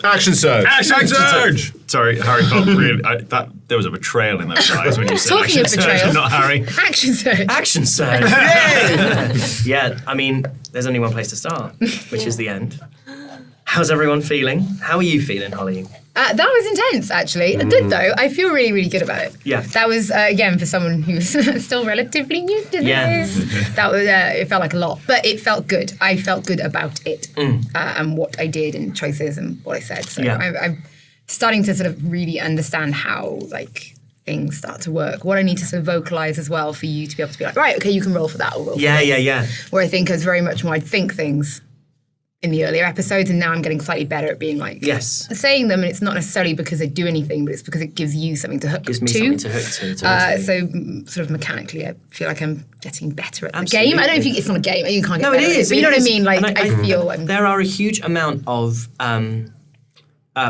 Action surge. Action surge! Sorry, Harry felt really... there was a betrayal in those eyes when you said Talking action of betrayal. surge, not Harry. Action surge. Action surge. Yeah, I mean, there's only one place to start, which is the end. How's everyone feeling? How are you feeling, Holly? That was intense, actually. Good, though. I feel really, really good about it. Yeah. That was, again, for someone who's still relatively new to this, that was, it felt like a lot. But it felt good. I felt good about it and what I did and choices and what I said. So I'm starting to sort of really understand how, like, things start to work. What I need to sort of vocalize as well for you to be able to be like, right, okay, you can roll for that or roll for this. Yeah. Where I think I was very much more, I'd think things in the earlier episodes, and now I'm getting slightly better at being like saying them, and it's not necessarily because I do anything, but it's because it gives you something to hook to. Gives me something to hook to. So sort of mechanically, I feel like I'm getting better at the game. I don't know if it's not a game, you can't get better. No, it is. But you know what I mean? Like I feel there are a huge amount of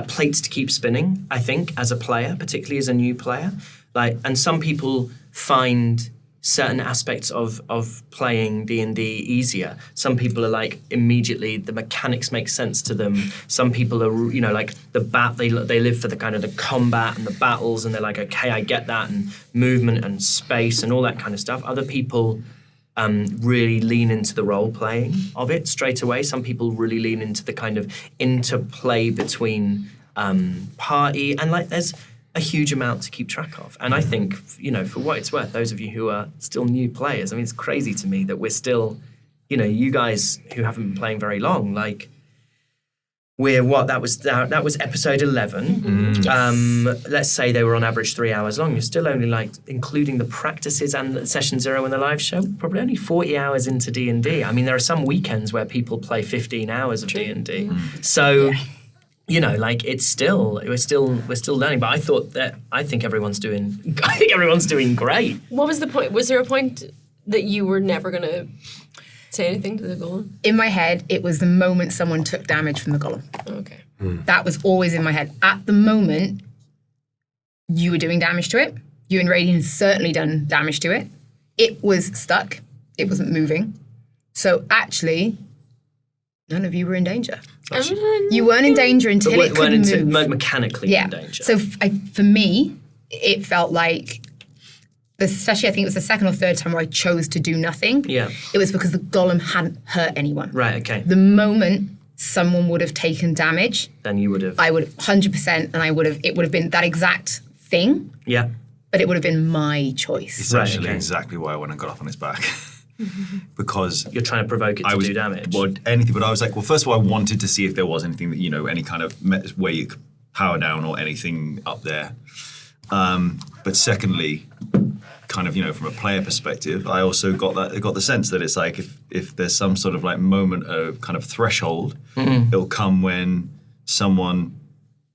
plates to keep spinning, I think, as a player, particularly as a new player. Like, and some people find certain aspects of playing D&D easier. Some people are like, immediately the mechanics make sense to them. Some people are, like they live for the kind of the combat and the battles, and they're like, okay, I get that, and movement and space and all that kind of stuff. Other people really lean into the role playing of it straight away. Some people really lean into the kind of interplay between party, and like there's a huge amount to keep track of. And I think, for what it's worth, those of you who are still new players, I mean, it's crazy to me that we're still, you guys who haven't been playing very long, like, that was episode 11. Let's say they were on average 3 hours long. You're still only, like, including the practices and session 0 and the live show, probably only 40 hours into D&D. I mean, there are some weekends where people play 15 hours of D&D. So... it's still we're still learning. But I think everyone's doing great. What was the point? Was there a point that you were never going to say anything to the golem? In my head, it was the moment someone took damage from the golem. Okay. That was always in my head. At the moment, you were doing damage to it. You and Radiant had certainly done damage to it. It was stuck. It wasn't moving. So actually, none of you were in danger. You weren't in danger until it could move. Mechanically in danger. So for me, it felt like, especially I think it was the second or third time where I chose to do nothing. Yeah. It was because the golem hadn't hurt anyone. Right, okay. The moment someone would have taken damage, then you would have. I would have 100%, and it would have been that exact thing. Yeah. But it would have been my choice. Essentially exactly why I went and got off on his back. Because you're trying to provoke it to do damage. Well, anything, but I was like, well, first of all, I wanted to see if there was anything that, any kind of way you could power down or anything up there. But secondly, kind of, from a player perspective, I also got the sense that it's like if there's some sort of like moment of kind of threshold, it'll come when someone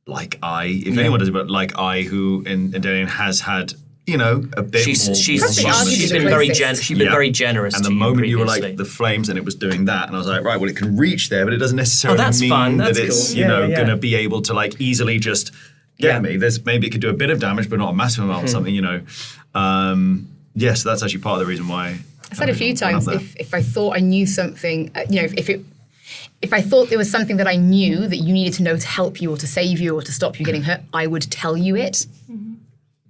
like if anyone does it, but like who in Darian has had a bit more. She's been very generous. And the moment you were like the flames and it was doing that, and I was like, right, well, it can reach there, but it doesn't necessarily mean that it's going to be able to like easily just get me. Maybe it could do a bit of damage, but not a massive amount or something. So that's actually part of the reason why. I said a few times, if I thought I knew something, if I thought there was something that I knew that you needed to know to help you or to save you or to stop you getting hurt, I would tell you it.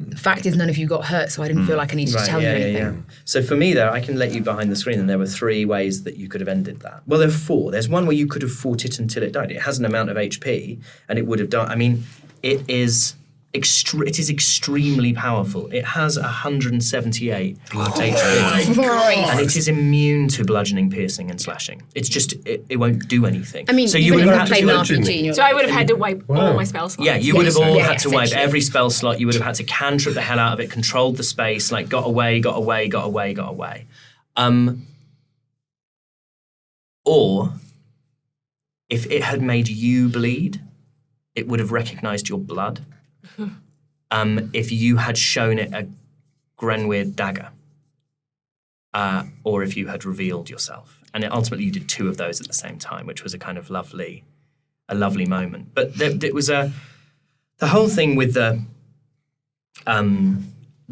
The fact is, none of you got hurt, so I didn't feel like I needed to tell you anything. Yeah. So for me, though, I can let you behind the screen, and there were 3 ways that you could have ended that. Well, there are 4. There's one where you could have fought it until it died. It has an amount of HP, and it would have died. I mean, it is extremely powerful. It has 178 HP. And it is immune to bludgeoning, piercing, and slashing. It's just, it won't do anything. I mean, so you would have played an RPG. So I would have had to wipe all my spell slots. Yeah, you would have all had to wipe every spell slot. You would have had to cantrip the hell out of it, controlled the space, like got away. Or, if it had made you bleed, it would have recognised your blood. If you had shown it a Grenweird dagger, or if you had revealed yourself. And ultimately you did 2 of those at the same time, which was a kind of lovely moment. But it was the whole thing with the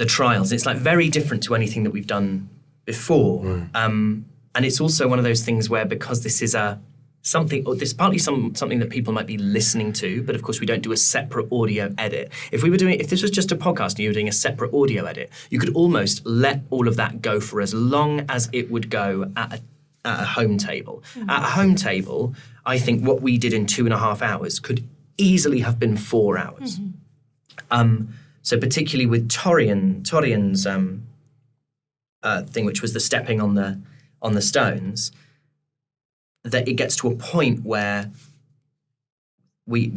trials. It's like very different to anything that we've done before. And it's also one of those things where, because this is a there's partly something that people might be listening to, but of course we don't do a separate audio edit. If this was just a podcast and you were doing a separate audio edit, you could almost let all of that go for as long as it would go at a home table. At a home table, I think what we did in 2.5 hours could easily have been 4 hours. So particularly with Torian's thing, which was the stepping on the stones, that it gets to a point where we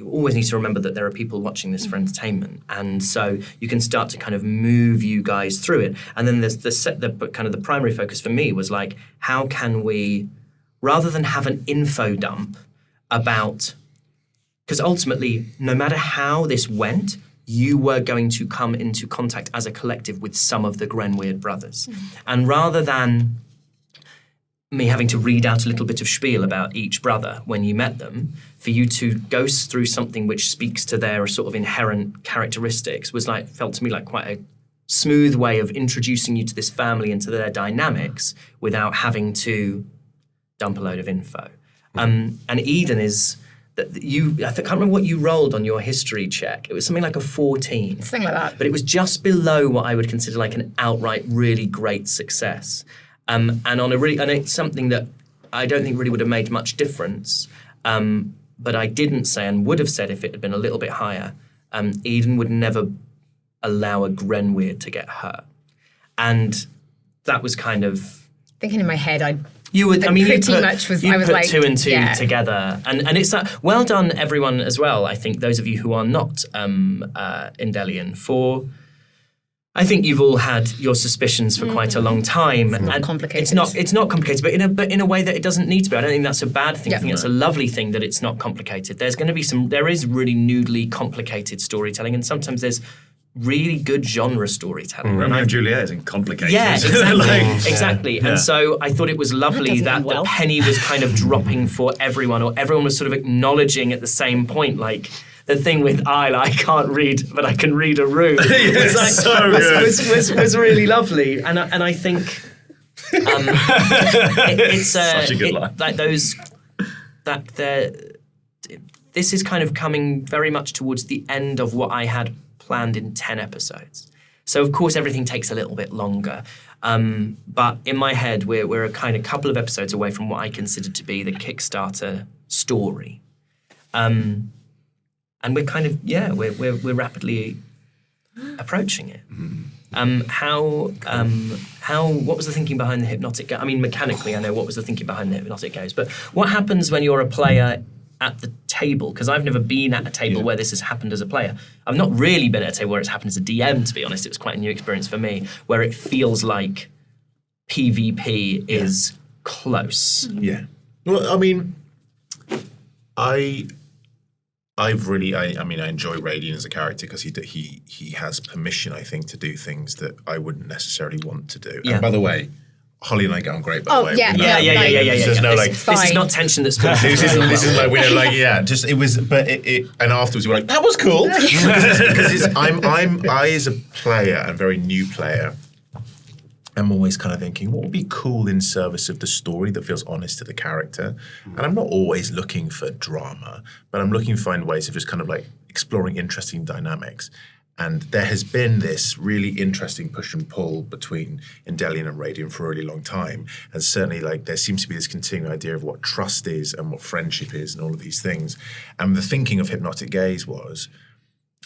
always need to remember that there are people watching this for entertainment, and so you can start to kind of move you guys through it. And then there's the primary focus for me was like, how can we, rather than have an info dump about, because ultimately, no matter how this went, you were going to come into contact as a collective with some of the Grenweird brothers, and rather than me having to read out a little bit of spiel about each brother when you met them, for you to go through something which speaks to their sort of inherent characteristics felt to me like quite a smooth way of introducing you to this family and to their dynamics without having to dump a load of info. And Eden is that I can't remember what you rolled on your history check. It was something like a 14. Something like that. But it was just below what I would consider like an outright really great success. And it's something that I don't think really would have made much difference. But I didn't say, and would have said if it had been a little bit higher, Eden would never allow a Grenweird to get hurt. And that was kind of... Thinking in my head, I put 2 and 2 yeah. together. And it's well done, everyone, as well. I think those of you who are not Endelian, for... I think you've all had your suspicions for quite a long time. It's not complicated. It's not complicated, but in a way that it doesn't need to be. I don't think that's a bad thing. Yeah. I think it's a lovely thing that it's not complicated. There is really noodly complicated storytelling, and sometimes there's really good genre storytelling. Romeo and Juliet isn't complicated. Yeah, exactly. Yeah. And so I thought it was lovely that the penny was kind of dropping for everyone, or everyone was sort of acknowledging at the same point, like, the thing with Isla, I can't read, but I can read a room. was really lovely, and I think it's such a good line. This is kind of coming very much towards the end of what I had planned in 10 episodes. So of course everything takes a little bit longer, but in my head we're a kind of couple of episodes away from what I consider to be the Kickstarter story. And we're kind of, we're rapidly approaching it. What was the thinking behind the hypnotic gaze? I mean, mechanically, I know what was the thinking behind the hypnotic gaze, but what happens when you're a player at the table? Because I've never been at a table where this has happened as a player. I've not really been at a table where it's happened as a DM, to be honest. It was quite a new experience for me, where it feels like PvP is close. Yeah. Well, I mean, I enjoy Radian as a character because he has permission, I think, to do things that I wouldn't necessarily want to do. Yeah. And by the way, Holly and I get on great, by the way. Yeah. There's no like... This is not tension that's been... This is like, we don't like, just, it was, but it and afterwards we were like, that was cool. Because I as a player, and very new player, I'm always kind of thinking, what would be cool in service of the story that feels honest to the character? And I'm not always looking for drama, but I'm looking to find ways of just kind of like exploring interesting dynamics. And there has been this really interesting push and pull between Endelian and Radiant for a really long time. And certainly like there seems to be this continuing idea of what trust is and what friendship is and all of these things. And the thinking of Hypnotic Gaze was,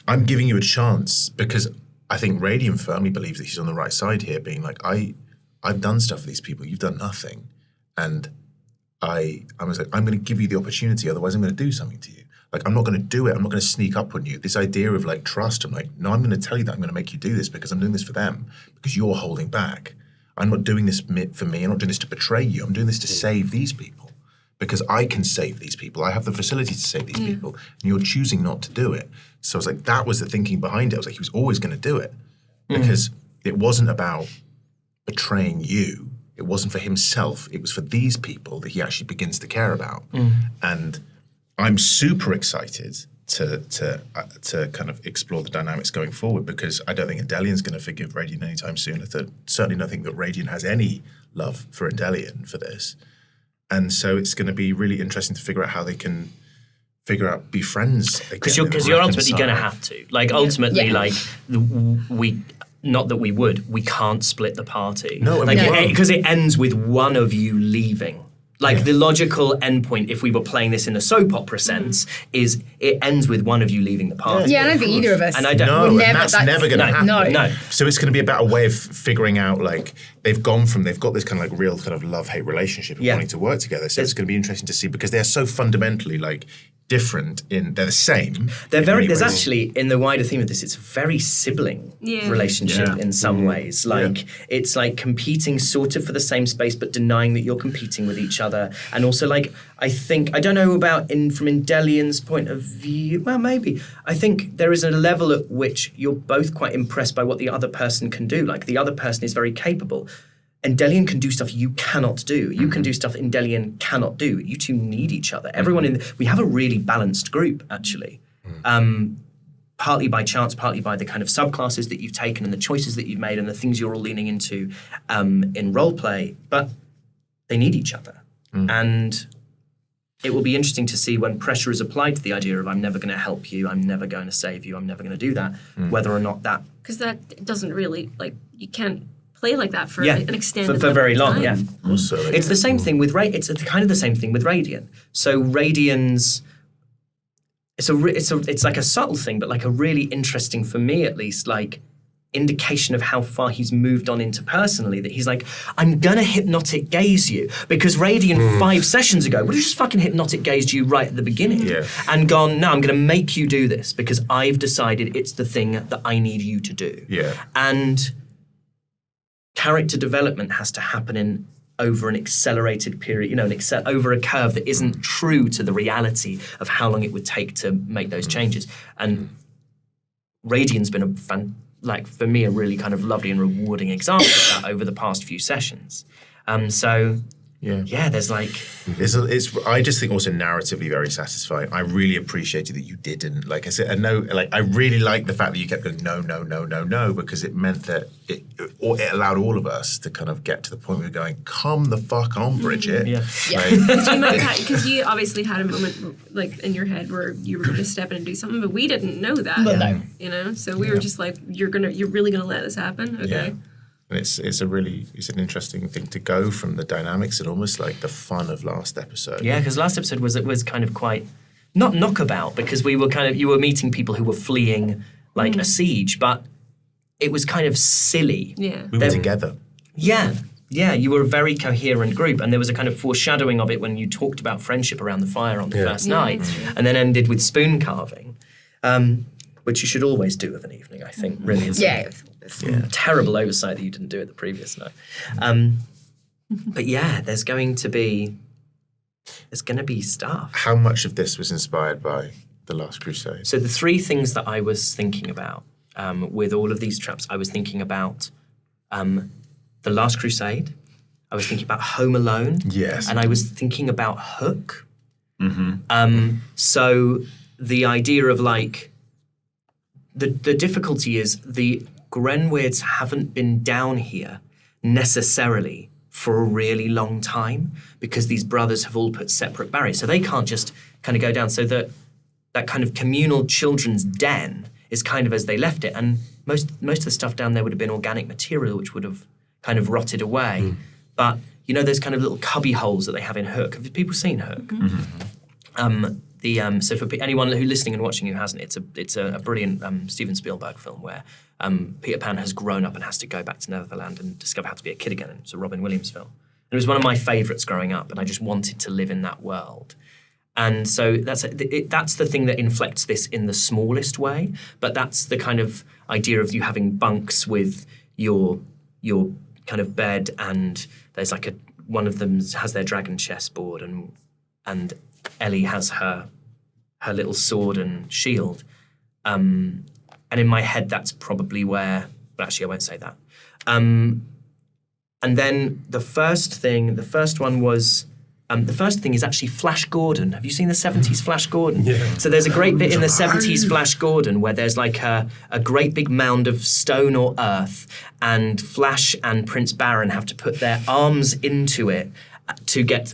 I'm giving you a chance because I think Radiant firmly believes that he's on the right side here, being like, I've done stuff for these people, you've done nothing. And I was like, I'm going to give you the opportunity, otherwise I'm going to do something to you. Like, I'm not going to do it, I'm not going to sneak up on you. This idea of like trust, I'm like, no, I'm going to tell you that I'm going to make you do this because I'm doing this for them, because you're holding back. I'm not doing this for me, I'm not doing this to betray you, I'm doing this to save these people. Because I can save these people, I have the facility to save these people, and you're choosing not to do it. So I was like, that was the thinking behind it. I was like, he was always going to do it. Because it wasn't about betraying you. It wasn't for himself. It was for these people that he actually begins to care about. And I'm super excited to kind of explore the dynamics going forward, because I don't think Endelian's going to forgive Radiant anytime soon. I certainly don't think that Radiant has any love for Endelian for this. And so it's going to be really interesting to figure out how they can be friends again. Because you're ultimately going to have to. Like, ultimately, like, we can't split the party. No, because it ends with one of you leaving. Like, the logical endpoint, if we were playing this in a soap opera sense, is it ends with one of you leaving the party. Yeah, I don't think either of us. And I don't. No, would and that's never going to happen. No. So it's going to be about a way of figuring out, like, they've got this kind of like real kind of love-hate relationship and wanting to work together. So it's going to be interesting to see, because they're so fundamentally, like, different they're the same. There's actually, in the wider theme of this, it's a very sibling relationship in some ways. Like, it's like competing sort of for the same space, but denying that you're competing with each other. And also, like, I don't know about from Indelian's point of view, well, maybe. I think there is a level at which you're both quite impressed by what the other person can do. Like, the other person is very capable. Endelian can do stuff you cannot do. You can do stuff Endelian cannot do. You two need each other. Everyone we have a really balanced group, actually. Partly by chance, partly by the kind of subclasses that you've taken and the choices that you've made and the things you're all leaning into in roleplay. But they need each other. And it will be interesting to see when pressure is applied to the idea of I'm never going to help you, I'm never going to save you, I'm never going to do that, whether or not that... Because that doesn't really, like, you can't play like that for an extended for very long. time. Also, it's the same thing with it's kind of the same thing with Radian. So Radian's it's like a subtle thing, but like a really interesting, for me at least, like indication of how far he's moved on interpersonally, that he's like, I'm gonna hypnotic gaze you, because Radian 5 sessions ago would have just fucking hypnotic gazed you right at the beginning and gone, no, I'm gonna make you do this because I've decided it's the thing that I need you to do. And character development has to happen over an accelerated period, over a curve that isn't true to the reality of how long it would take to make those changes. And Radian's been for me, a really kind of lovely and rewarding example of that over the past few sessions. There's like... I just think also narratively very satisfying. I really appreciated that you didn't. Like I said, I really liked the fact that you kept going, no, because it meant that it allowed all of us to kind of get to the point where we're going, come the fuck on, Bridget. Because you obviously had a moment like in your head where you were going to step in and do something, but we didn't know that. No. So we were just like, you're really going to let this happen? Okay. Yeah. And it's an interesting thing to go from the dynamics and almost like the fun of last episode. Yeah, because last episode was kind of quite not knockabout, because you were meeting people who were fleeing like a siege, but it was kind of silly. Yeah, we were together. Yeah, you were a very coherent group, and there was a kind of foreshadowing of it when you talked about friendship around the fire on the first night, and then ended with spoon carving, which you should always do of an evening, I think. Really, is terrible oversight that you didn't do it the previous night. But there's going to be stuff. How much of this was inspired by The Last Crusade? So the 3 things that I was thinking about with all of these traps, I was thinking about The Last Crusade, I was thinking about Home Alone, and I was thinking about Hook. So the idea of like, the difficulty is the Grenweirds haven't been down here necessarily for a really long time, because these brothers have all put separate barriers. So they can't just kind of go down. So that kind of communal children's den is kind of as they left it. And most of the stuff down there would have been organic material, which would have kind of rotted away. But, those kind of little cubby holes that they have in Hook. Have people seen Hook? So for anyone who listening and watching who hasn't, it's a brilliant Steven Spielberg film where Peter Pan has grown up and has to go back to Netherland and discover how to be a kid again. It's a Robin Williams film. And it was one of my favourites growing up, and I just wanted to live in that world. And so that's the thing that inflects this in the smallest way, but that's the kind of idea of you having bunks with your kind of bed, and there's like one of them has their dragon chessboard, and Ellie has her little sword and shield. And in my head, that's probably where... But actually, I won't say that. And then the first thing is actually Flash Gordon. Have you seen the 70s Flash Gordon? Yeah. So there's a great bit in the 70s Flash Gordon where there's like a great big mound of stone or earth, and Flash and Prince Baron have to put their arms into it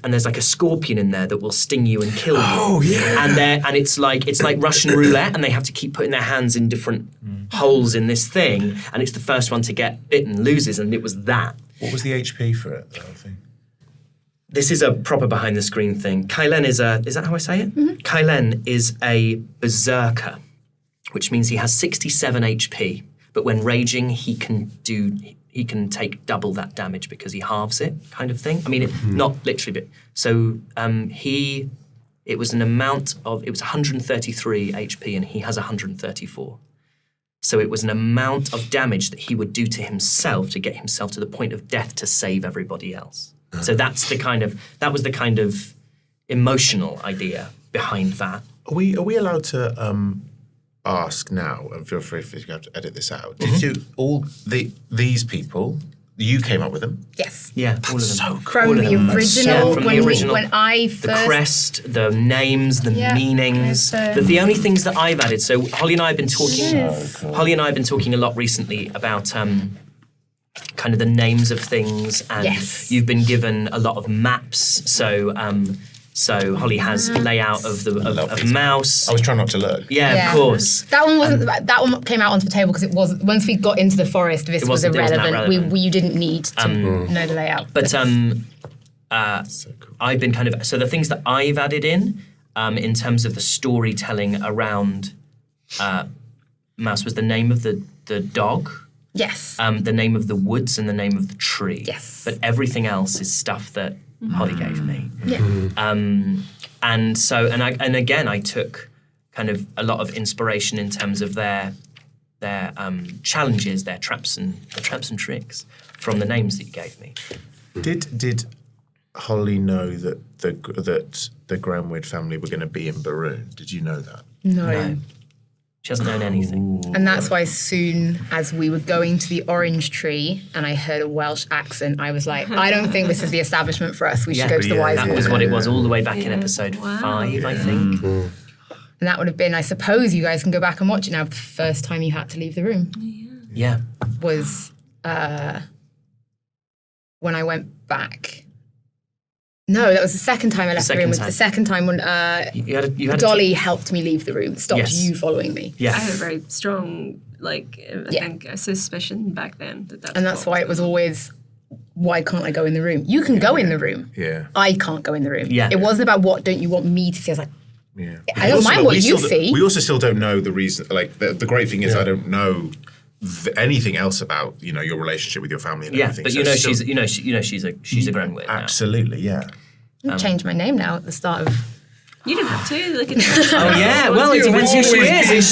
and there's like a scorpion in there that will sting you and kill you. Oh, yeah. And it's like Russian roulette, and they have to keep putting their hands in different holes in this thing, and it's the first one to get bitten loses, and it was that. What was the HP for it, the whole thing? This is a proper behind the screen thing. Kylen is that how I say it? Kylen is a berserker, which means he has 67 HP, but when raging he can take double that damage because he halves it, kind of thing. I mean, not literally, but so it was 133 HP and he has 134. So it was an amount of damage that he would do to himself to get himself to the point of death to save everybody else. So that was the kind of emotional idea behind that. Are we allowed to ask now, and feel free if you have to edit this out, did you these people, you came up with them? Yes. Yeah, all of them. So From cool. the original, from the original, when I the first... crest, the names, the meanings. there's, The only things that I've added. So Holly and I have been talking. Holly and I have been talking a lot recently about kind of the names of things, and Yes. you've been given a lot of maps. So Holly has layout of mouse. I was trying not to look. Yeah, of course. That one wasn't. That one came out onto the table because it wasn't. Once we got into the forest, this was wasn't that irrelevant. relevant. You didn't need to know the layout. But So cool. I've been kind of so the things that I've added in terms of the storytelling around Mouse was the name of the dog, yes. the name of the woods, and the name of the tree. Yes. But everything else is stuff that Holly gave me. Yeah. And again I took kind of a lot of inspiration in terms of their challenges, their traps and tricks from the names that you gave me. Did Holly know that the Granwood family were going to be in Baroon? Did you know that? No. She hasn't known anything. And that's why as soon as we were going to the orange tree and I heard a Welsh accent, I was like, I don't think this is the establishment for us. We should go to the Wise That was Wood. what it was all the way back in episode 5, I think. And that would have been, I suppose you guys can go back and watch it now, the first time you had to leave the room Yeah. was when I went back. No, that was the second time I left the room. It was the second time when You had Dolly helped me leave the room, stopped Yes. you following me. Yeah. I had a very strong, I think, a suspicion back then that And that's why it was always, why can't I go in the room? You can go in the room. Yeah. I can't go in the room. Yeah. It wasn't about what don't you want me to see. I was like, Yeah. I don't mind what you see. We also still don't know the reason. Like the great thing is, I don't know anything else about your relationship with your family and everything. But So she's still- she's a Granwood now. absolutely, yeah. I'll change my name now at the start of... you didn't have to. Oh yeah, well it depends who she is. Is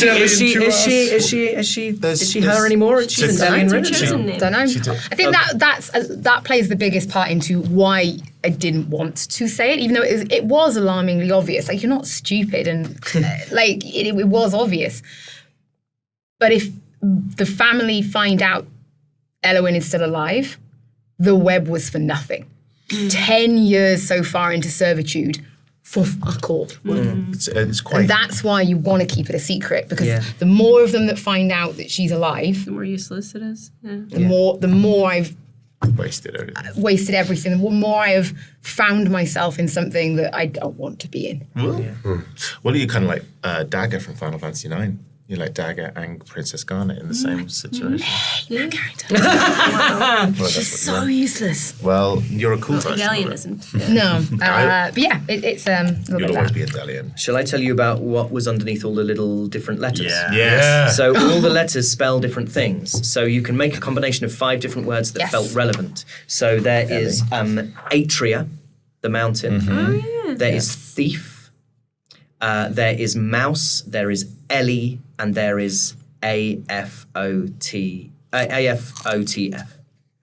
she her anymore? She's in Dalian Ridge. chosen name. Don't know. She did. I think that plays the biggest part into why I didn't want to say it, even though it was alarmingly obvious. Like, you're not stupid, and it was obvious. But if the family find out Elowyn is still alive, the web was for nothing. 10 years so far into servitude for fuck all. It's quite. And that's why you want to keep it a secret, because Yeah. the more of them that find out that she's alive, The more useless it is. Yeah. the more I've wasted everything. wasted everything, the more I have found myself in something that I don't want to be in. Well, you're kind of like Dagger from Final Fantasy IX. You're like Dagger and Princess Garnet in the same situation. That character. Well, that's what So you are. useless. Well, you're a cool version. Dalian of it. isn't. No. But yeah, it's a little You'll bit of always that. be a Dalian. Shall I tell you about what was underneath all the little different letters? Yes. So all the letters spell different things. So you can make a combination of 5 different words that Yes. felt relevant. So there is Atria, the mountain. Oh yeah. There is thief. There is mouse. There is Ellie, and there is AFOTF,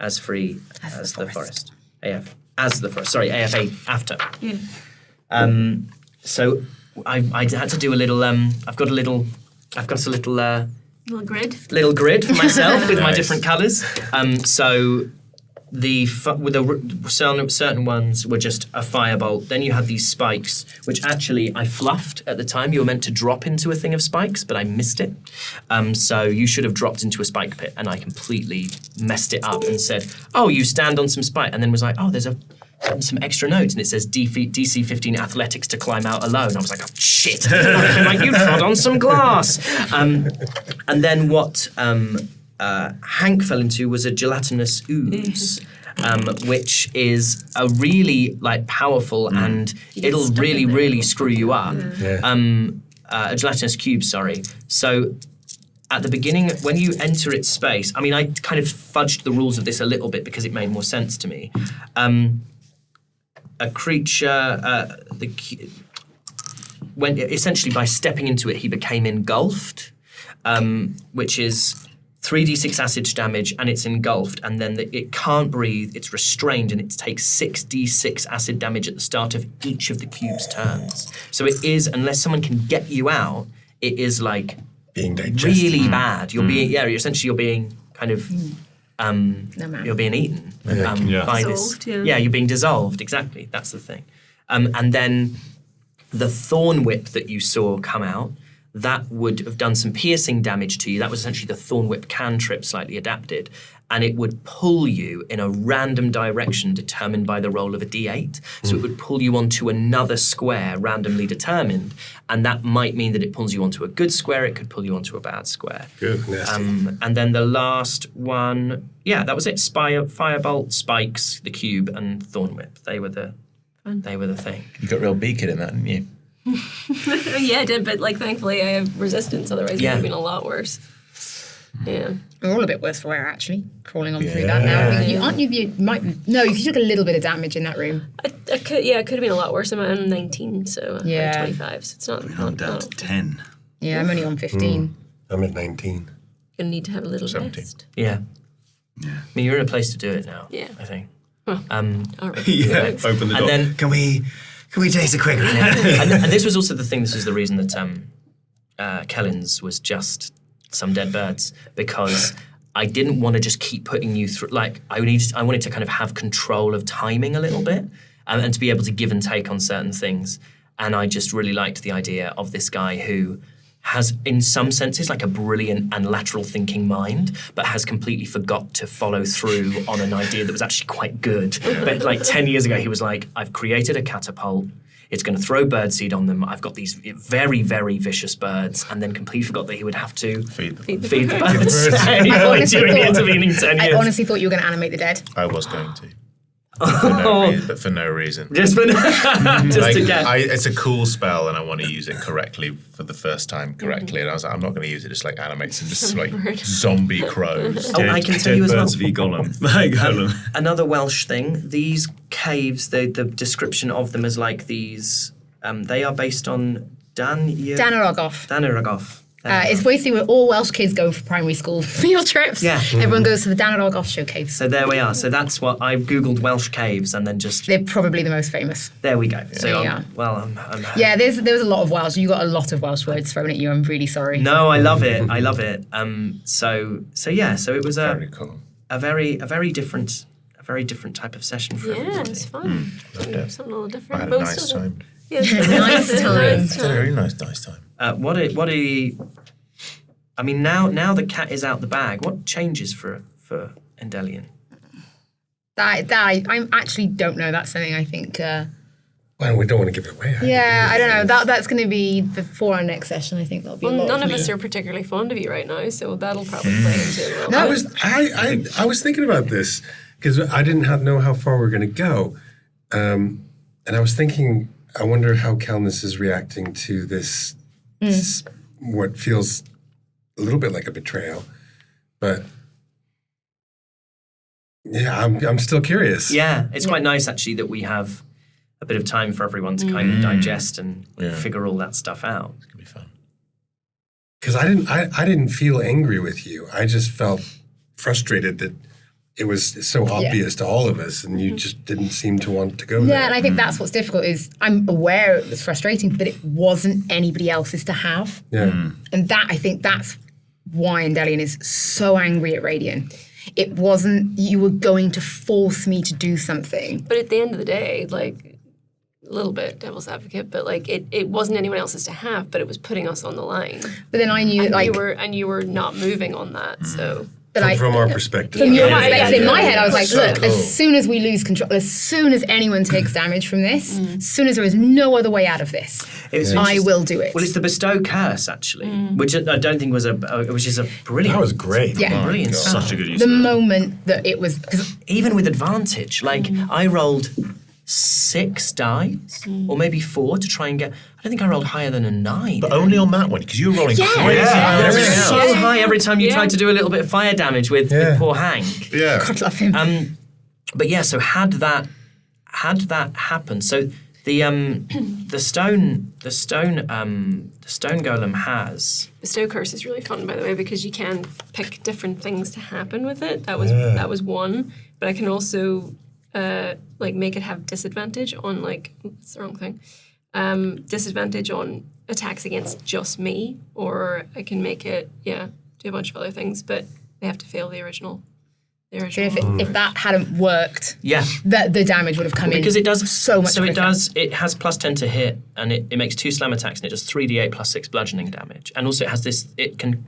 as free as the forest. AF as the forest. Sorry, AFA after. Yeah. So I had to do a little. I've got a little Little grid. grid for myself with my Nice. different colours. So with certain ones were just a firebolt. Then you had these spikes, which actually I fluffed at the time. You were meant to drop into a thing of spikes, but I missed it. So you should have dropped into a spike pit, and I completely messed it up and said, "Oh, you stand on some spike," and then was like, "Oh, there's a some extra notes, and it says DC 15 athletics to climb out alone. I was like, oh, shit. Like, you trod on some glass. And then what Hank fell into was a gelatinous ooze. Which is a really like powerful and it'll really, really screw you up. A gelatinous cube, sorry. So at the beginning, when you enter its space, I mean, I kind of fudged the rules of this a little bit because it made more sense to me. A creature, when essentially by stepping into it, he became engulfed, which is 3d6 acid damage, and it's engulfed, and then it can't breathe, it's restrained, and it takes 6d6 acid damage at the start of each of the cube's turns. So it is, unless someone can get you out, it is like being digested. Really bad. You're being, you're being kind of, you're being eaten by Dissolved, this. Yeah, you're being dissolved, exactly, that's the thing. And then the thorn whip that you saw come out, that would have done some piercing damage to you. That was essentially the Thorn Whip cantrip slightly adapted. And it would pull you in a random direction determined by the roll of a d8. So it would pull you onto another square randomly determined. And that might mean that it pulls you onto a good square. It could pull you onto a bad square. Good, nasty. And then the last one, that was it. Firebolt, Spikes, the Cube, and Thorn Whip. They were the thing. You got real beaked in that, didn't you? Yeah, I did, but like thankfully I have resistance, otherwise it would have been a lot worse. Yeah. We're all a bit worse for wear, actually, crawling on through that now. You took a little bit of damage in that room. It could have been a lot worse. I'm 19, so I'm 25, so it's not... I'm down to 10. Yeah, I'm only on 15. I'm at 19. Gonna need to have a little 17. rest. Yeah. I mean, you're in a place to do it now, Yeah. I think. All right. Open the door. And then... Can we taste a quick one? and this was also the thing, this was the reason that Kellen's was just some dead birds, because I didn't want to just keep putting you through, like, I wanted to kind of have control of timing a little bit, and to be able to give and take on certain things. And I just really liked the idea of this guy who has, in some senses, like a brilliant and lateral thinking mind, but has completely forgot to follow through on an idea that was actually quite good. But like 10 years ago, he was like, I've created a catapult. It's going to throw birdseed on them. I've got these very, very vicious birds, and then completely forgot that he would have to feed the birds. I honestly thought you were going to animate the dead. I was going to. But for no reason. Just to get... It's a cool spell, and I want to use it correctly for the first time correctly. And I was like, I'm not going to use it just like animate some just like zombie crows. I can tell you as well. Birds v Golem. Golem. Another Welsh thing, these caves, the description of them is like these, they are based on Danarogov. It's basically where all Welsh kids go for primary school field trips. Yeah. Everyone goes to the Danarogov show caves. So there we are. So that's what I Googled Welsh caves and then just... They're probably the most famous. There we go. Yeah. So I'm yeah, there was a lot of Welsh. You got a lot of Welsh words thrown at you. I'm really sorry. No, I love it. I love it. So it was Very cool. a very different type of session for everybody. Yeah, it was fun. Something a little I different. had a nice time. Yeah, Nice time. It's a very nice time. I mean, now the cat is out the bag. What changes for Endelian? I actually don't know. That's something I think... Well, we don't want to give it away. I don't know. That's going to be before our next session. I think that'll be a lot. None of us are particularly fond of you right now, so that'll probably play into it. No, I was thinking about this because I didn't know how far we're going to go, and I was thinking, I wonder how Kelness is reacting to this, what feels a little bit like a betrayal, but yeah, I'm still curious. Yeah, it's quite nice actually that we have a bit of time for everyone to kind of digest and figure all that stuff out. It's gonna be fun. Because I didn't feel angry with you. I just felt frustrated that it was so obvious to all of us, and you just didn't seem to want to go there. Yeah, and I think that's what's difficult is I'm aware it was frustrating, but it wasn't anybody else's to have. Yeah. And that, I think that's why Endelian is so angry at Radiant. It wasn't you were going to force me to do something. But at the end of the day, like, a little bit devil's advocate, but like it wasn't anyone else's to have, but it was putting us on the line. But then I knew and you were not moving on that, so But from our perspective. From your Yeah, perspective, in my head, I was like, So look, cool. as soon as we lose control, as soon as anyone takes damage from this, as soon as there is no other way out of this, I will do it. Well, it's the bestow curse actually, which I don't think was which is a brilliant. That was great. Yeah. Brilliant. Such a good use The of it. moment that it was, because Even with advantage, like I rolled 6 dice or maybe 4 to try and get. I don't think I rolled higher than a 9. But only on that one, because you were rolling crazy Yeah. high on It was everything else. so high every time you tried to do a little bit of fire damage with poor Hank. Yeah. God love him. But yeah, so had that happened, so the stone golem has. Bestow curse is really fun, by the way, because you can pick different things to happen with it. That was one, but I can also like make it have disadvantage on it's the wrong thing. Disadvantage on attacks against just me, or I can make it do a bunch of other things, but they have to fail the original. So if that hadn't worked, Yeah. the damage would have come in Because it does so much So quicker. it has +10 to hit, and it makes 2 slam attacks, and it does 3d8 plus 6 bludgeoning damage. And also it has this. It can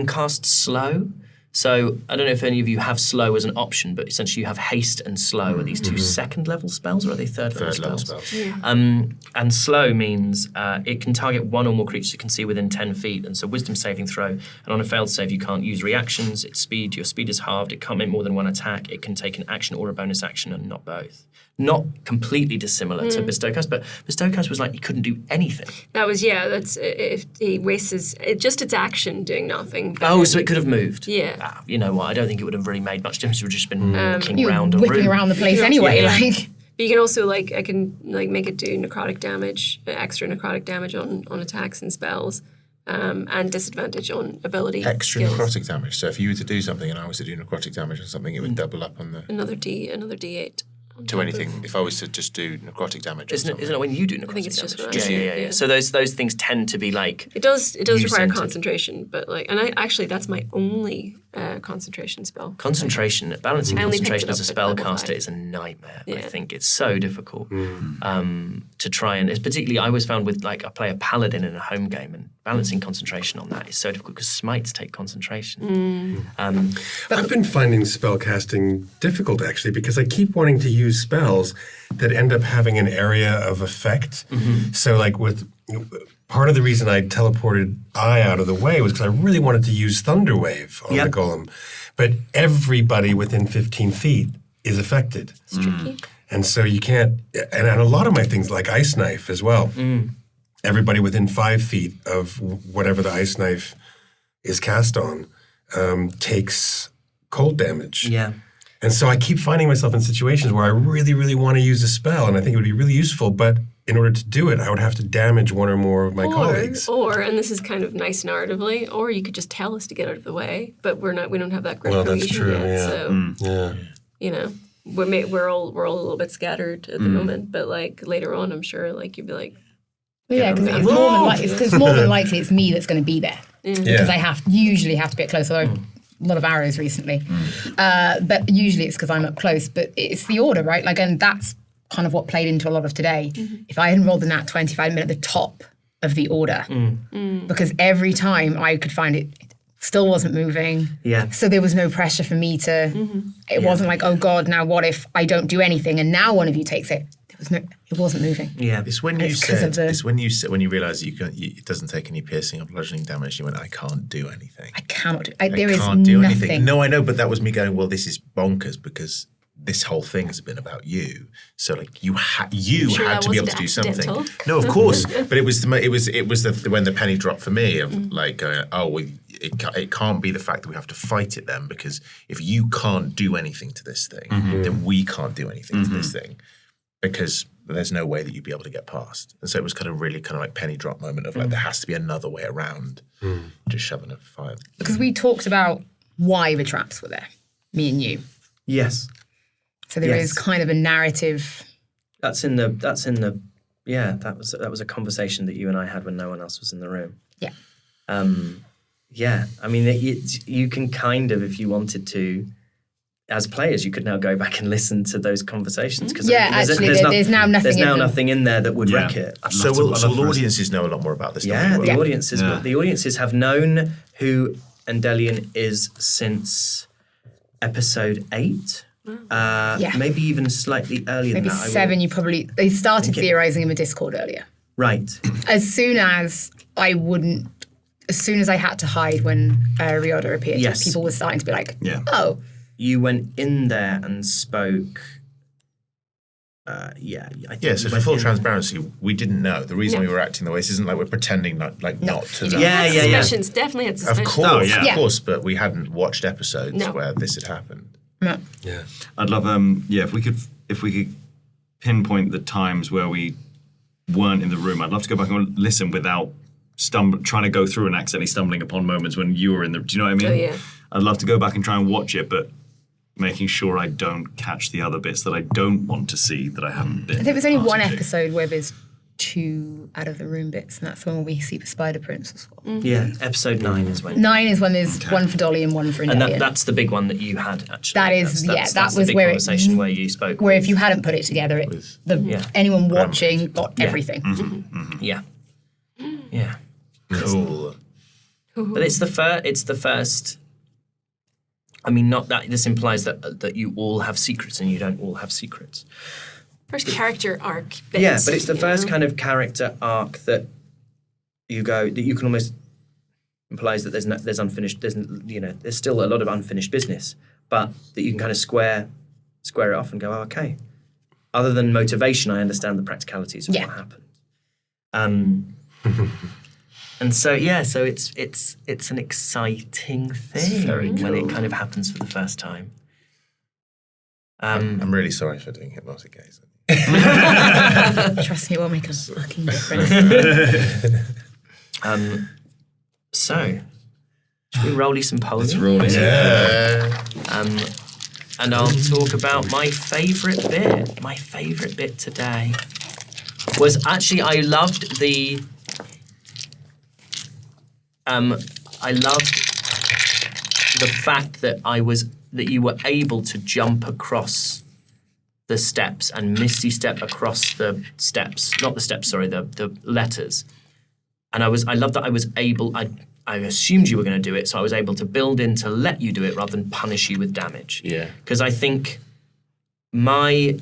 cast slow. So I don't know if any of you have slow as an option, but essentially you have haste and slow. Are these 2 second level spells, or are they third level spells? And slow means it can target one or more creatures it can see within 10 feet. And so wisdom saving throw, and on a failed save you can't use reactions. Its speed, your speed is halved. It can't make more than 1 attack. It can take an action or a bonus action, and not both. Not completely dissimilar to Bestow Curse, but Bestow Curse was like you couldn't do anything. That was that's if he wastes its action doing nothing. but Oh, so it could have moved. Yeah. You know what? I don't think it would have really made much difference. It would have just been walking you were around a whipping room. around the place You can anyway. also- Like But you can also I can make it do necrotic damage, extra necrotic damage on attacks and spells, and disadvantage on ability Extra skills. necrotic damage. So if you were to do something and I was to do necrotic damage on something, it would double up on the Another D8. on to top anything. of- If I was to just do necrotic damage, on Isn't something. it when you do necrotic think it's just damage? when I do it, yeah. So those things tend to be like It does require You-centered. concentration, but that's my only concentration spell. concentration. Balancing I only picked concentration it as a up at level spellcaster 5. is a nightmare. I Yeah. think it's so difficult to try and. It's particularly I always found with I play a paladin in a home game, and balancing concentration on that is so difficult because smites take concentration. I've been finding spellcasting difficult actually because I keep wanting to use spells that end up having an area of effect. So with part of the reason I teleported Eye out of the way was because I really wanted to use Thunderwave on Yep. the golem. But everybody within 15 feet is affected. It's tricky. And so you can't, and a lot of my things like Ice Knife as well. Everybody within 5 feet of whatever the Ice Knife is cast on takes cold damage. Yeah. And so I keep finding myself in situations where I really, really want to use a spell, and I think it would be really useful, but in order to do it, I would have to damage one or more of my colleagues. Or, and this is kind of nice narratively, or you could just tell us to get out of the way, but we don't have that great Well, that's cohesion true, yet. yeah. So Yeah. we're all a little bit scattered at the moment, but later on, I'm sure you'd be like, yeah, because it's more than likely it's me that's going to be there because I usually have to be up close. Although a lot of arrows recently, but usually it's because I'm up close. But it's the order, right? And that's kind of what played into a lot of today. If I hadn't rolled the nat 20, if I'd been at the top of the order, because every time I could find it still wasn't moving. Yeah. So there was no pressure for me to. It wasn't like, oh God, now what if I don't do anything and now one of you takes it? It wasn't moving. Yeah. It's when you It's 'cause of said. the- It's when you realise it doesn't take any piercing or bludgeoning damage. You went, I can't do anything. I cannot do. I There is can't do nothing. anything. No, I know, but that was me going, well, this is bonkers because this whole thing has been about you. So you Sure, had to be able that to do wasn't something. accidental? No, of course, but it was when the penny dropped for me of going, oh, well, it can't be the fact that we have to fight it then, because if you can't do anything to this thing, then we can't do anything to this thing, because there's no way that you'd be able to get past. And so it was really penny drop moment of there has to be another way around just shoving a fire. Because we talked about why the traps were there, me and you. Yes. So there Yes. is kind of a narrative. That was a conversation that you and I had when no one else was in the room. Yeah. Yeah, I mean, you can kind of, if you wanted to, as players, you could now go back and listen to those conversations. Yeah, actually, there's now nothing There's in now them. nothing in there that would Yeah. wreck it. So will audiences know a lot more about this? Yeah, than we will? the audiences have known who Endelian is since episode 8. Maybe even slightly earlier Maybe than that. 7. They started Okay. theorizing in the Discord earlier. Right. As soon as I had to hide when Rioda appeared, Yes. people were starting to be like, Yeah. oh, You went in there and spoke. I think Yeah, you so for went full in- transparency, we didn't know. The reason No. we were acting the way, this isn't like we're pretending not to know. Yeah, Had yeah, yeah. suspicions. Definitely had Of suspicions. course, Oh, yeah. of course, but we hadn't watched episodes No. where this had happened. no. Yeah. I'd love if we could pinpoint the times where we weren't in the room. I'd love to go back and listen without trying to go through and accidentally stumbling upon moments when you were in the. Do you know what I mean? Oh, yeah. I'd love to go back and try and watch it, but making sure I don't catch the other bits that I don't want to see that I haven't been. I think there's only one party to. episode where there's 2 out of the room bits, and that's the one where we see the spider prince as well. Yeah, episode 9 is when. 9 is when there's one for Dolly and one for And Endelian. that's the big one that you had, actually. That is- That's that the was big where conversation where you spoke. where if you hadn't put it together, With anyone watching got Yeah. everything. Yeah. Yeah. Cool. But it's the first. I mean, not that this implies that you all have secrets and you don't all have secrets. First character arc. Bit, Yeah, but it's the you first know? kind of character arc that you can almost implies that there's unfinished. There's still a lot of unfinished business, but that you can kind of square it off and go, oh, okay. Other than motivation, I understand the practicalities of Yeah. what happened. And so it's an exciting thing when it kind of happens for the first time. I'm really sorry for doing hypnotic gaze. Trust me, it won't make a fucking difference. So, should we roll some polling? Yeah. And I'll talk about my favourite bit. My favourite bit today was actually I loved the fact that you were able to jump across the steps and misty step across the steps, not the steps, sorry, the letters. And I love that I was able. I assumed you were going to do it, so I was able to build in to let you do it rather than punish you with damage. Yeah. Because I think my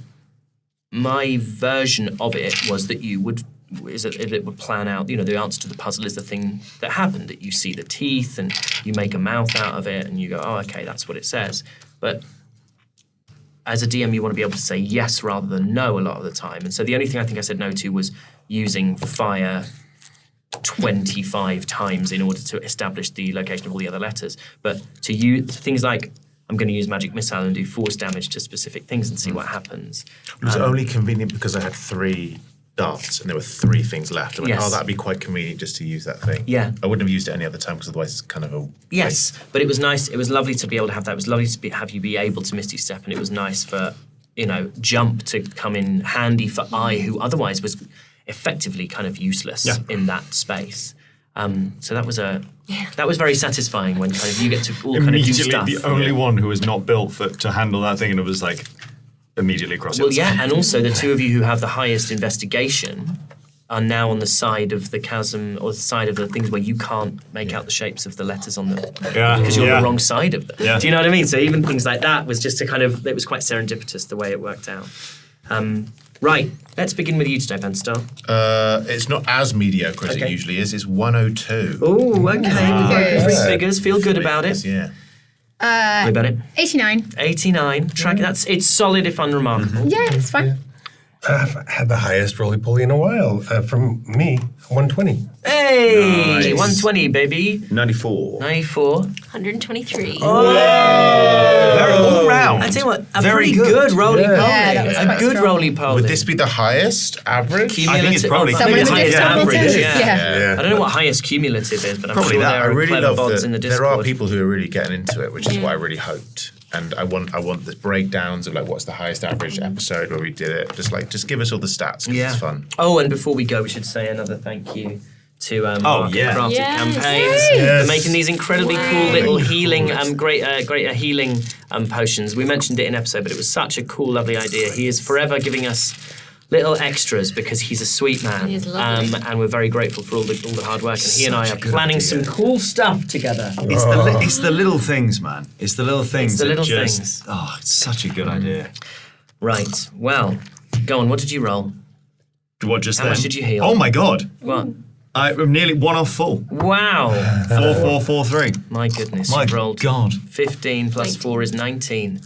version of it was that it would plan out. The answer to the puzzle is the thing that happened. That you see the teeth and you make a mouth out of it, and you go, "Oh, okay, that's what it says." But as a DM, you want to be able to say yes rather than no a lot of the time. And so the only thing I think I said no to was using fire 25 times in order to establish the location of all the other letters. But to use things like, I'm going to use magic missile and do force damage to specific things and see what happens. It was only convenient because I had 3 darts and there were 3 things left. I went, Yes. that'd be quite convenient just to use that thing. Yeah. I wouldn't have used it any other time because otherwise it's kind of a Yes, but it was nice. It was lovely to be able to have that. It was lovely to have you be able to Misty Step, and it was nice for, Jump to come in handy for I, who otherwise was effectively kind of useless in that space. So that was very satisfying when kind of you get to all kind of do Immediately, stuff. the only one who was not built to handle that thing, and it was like immediately across it. Well, yeah, and also the 2 of you who have the highest investigation are now on the side of the chasm or the side of the things where you can't make out the shapes of the letters on the because you're on the wrong side of them. Yeah. Do you know what I mean? So even things like that was just it was quite serendipitous the way it worked out. Right, let's begin with you today, Penstar. It's not as mediocre as Okay. it usually is. It's 102. Oh, okay. good. Three figures. Feel good about it. Yeah. What about it? 89. 89. It's solid if unremarkable. Yeah, it's fine. I've had the highest roly-poly in a while. From me, 120. Hey, Nice. 120, baby. 94. 94. 123. Very all round. I tell you what, a Very pretty good. good roly-poly. Yeah, that was a quite good strong. roly-poly. Would this be the highest average? I think it's probably Someone maybe in the highest Discord will average, tell us, yeah. yeah. I don't know what highest cumulative is, but I'm Probably sure that. there I are really clever love bods in the that Discord. there are people who are really getting into it, which is Yeah. what I really hoped. And I want the breakdowns of like what's the highest average episode where we did it. Just give us all the stats because it's fun. Oh, and before we go, we should say another thank you to Market yeah. Crafted Yes. Campaigns Yes. for making these incredibly cool little healing, greater healing potions. We mentioned it in episode, but it was such a cool, lovely idea. He is forever giving us little extras because he's a sweet man. He is lovely. And we're very grateful for all the hard work. And he and I are planning some cool stuff together. It's the little things, man. It's the little things. It's the little that just, things. Oh, it's such a good idea. Right. Well, go on. What did you roll? What just How then? much did you heal? Oh my god! What? I'm nearly 1 off full. Wow. 4, 4, 4, 3. My goodness. My You've rolled God. 15 plus 4 is 19.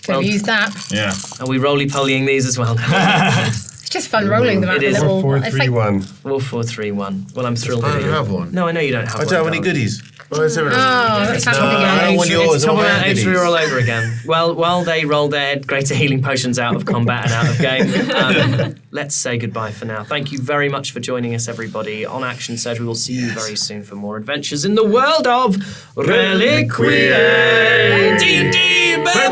Could have used that. Yeah. Are we roly-polying these as well? It's just fun rolling them out It the is. little. 4, It's 3, like 1. 4, 4, 3, 1. Well, I'm thrilled. I with don't you. have one. No, I know you don't have I one. don't have any darling. goodies. Why is there Oh, that's happening I don't again. want yours. It's I Tom want and my H3 goodies. all over again. Well, while they roll their greater healing potions out of combat and out of game, let's say goodbye for now. Thank you very much for joining us, everybody, on Action Surge. We will see you very soon for more adventures in the world of Reliquia. D&D, baby!